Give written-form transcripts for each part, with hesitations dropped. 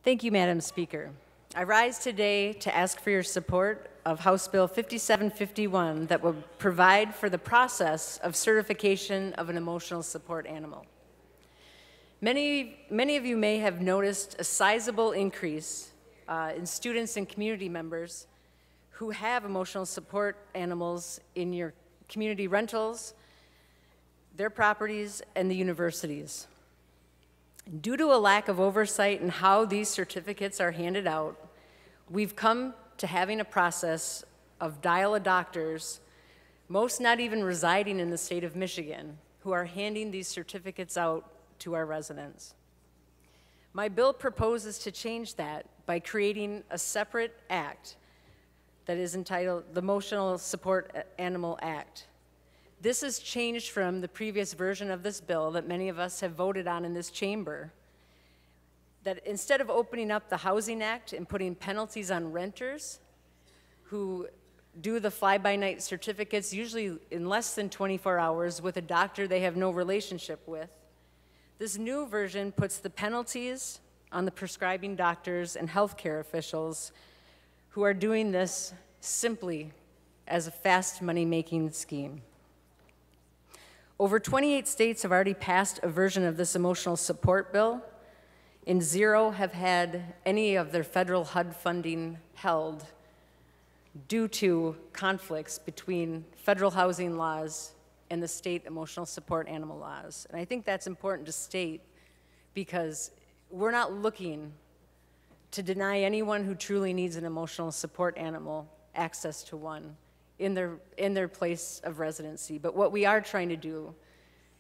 Thank you, Madam Speaker. I rise today to ask for your support of House Bill 5751 that will provide for the process of certification of an emotional support animal. Many of you may have noticed a sizable increase in students and community members who have emotional support animals in your community rentals, their properties, and the universities. Due to a lack of oversight in how these certificates are handed out, we've come to having a process of dial-a-doctors, most not even residing in the state of Michigan, who are handing these certificates out to our residents. My bill proposes to change that by creating a separate act that is entitled the Emotional Support Animal Act. This has changed from the previous version of this bill that many of us have voted on in this chamber, that instead of opening up the Housing Act and putting penalties on renters who do the fly-by-night certificates, usually in less than 24 hours with a doctor they have no relationship with, this new version puts the penalties on the prescribing doctors and healthcare officials who are doing this simply as a fast money-making scheme. Over 28 states have already passed a version of this emotional support bill, and 0 have had any of their federal HUD funding held due to conflicts between federal housing laws and the state emotional support animal laws. And I think that's important to state because we're not looking to deny anyone who truly needs an emotional support animal access to one in their place of residency. But what we are trying to do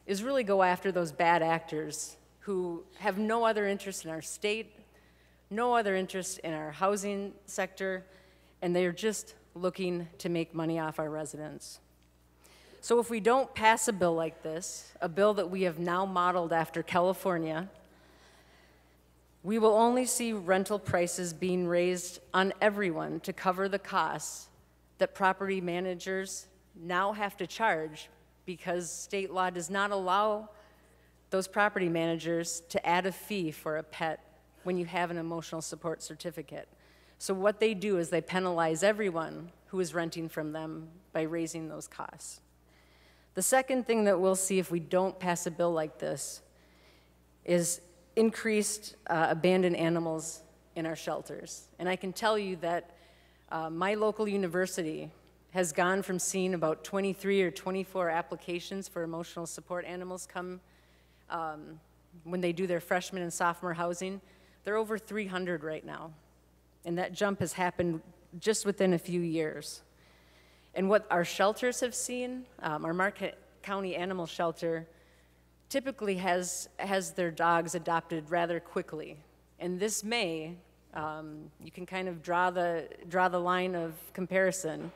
is really go after those bad actors who have no other interest in our state, no other interest in our housing sector, and they're just looking to make money off our residents. So if we don't pass a bill like this, a bill that we have now modeled after California, we will only see rental prices being raised on everyone to cover the costs that property managers now have to charge because state law does not allow those property managers to add a fee for a pet when you have an emotional support certificate. So what they do is they penalize everyone who is renting from them by raising those costs. The second thing that we'll see if we don't pass a bill like this is increased abandoned animals in our shelters. And I can tell you that my local university has gone from seeing about 23 or 24 applications for emotional support animals come when they do their freshman and sophomore housing. They're over 300 right now. And that jump has happened just within a few years. And what our shelters have seen, our Marquette County Animal Shelter typically has their dogs adopted rather quickly. And this May, you can kind of draw the line of comparison.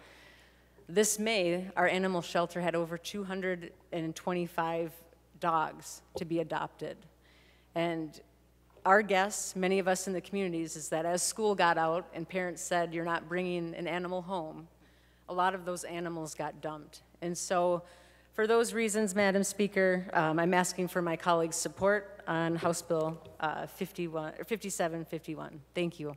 This May, our animal shelter had over 225 dogs to be adopted. And our guess, many of us in the communities, is that as school got out and parents said, you're not bringing an animal home, a lot of those animals got dumped. And so for those reasons, Madam Speaker, I'm asking for my colleagues' support on House Bill 5751. Thank you.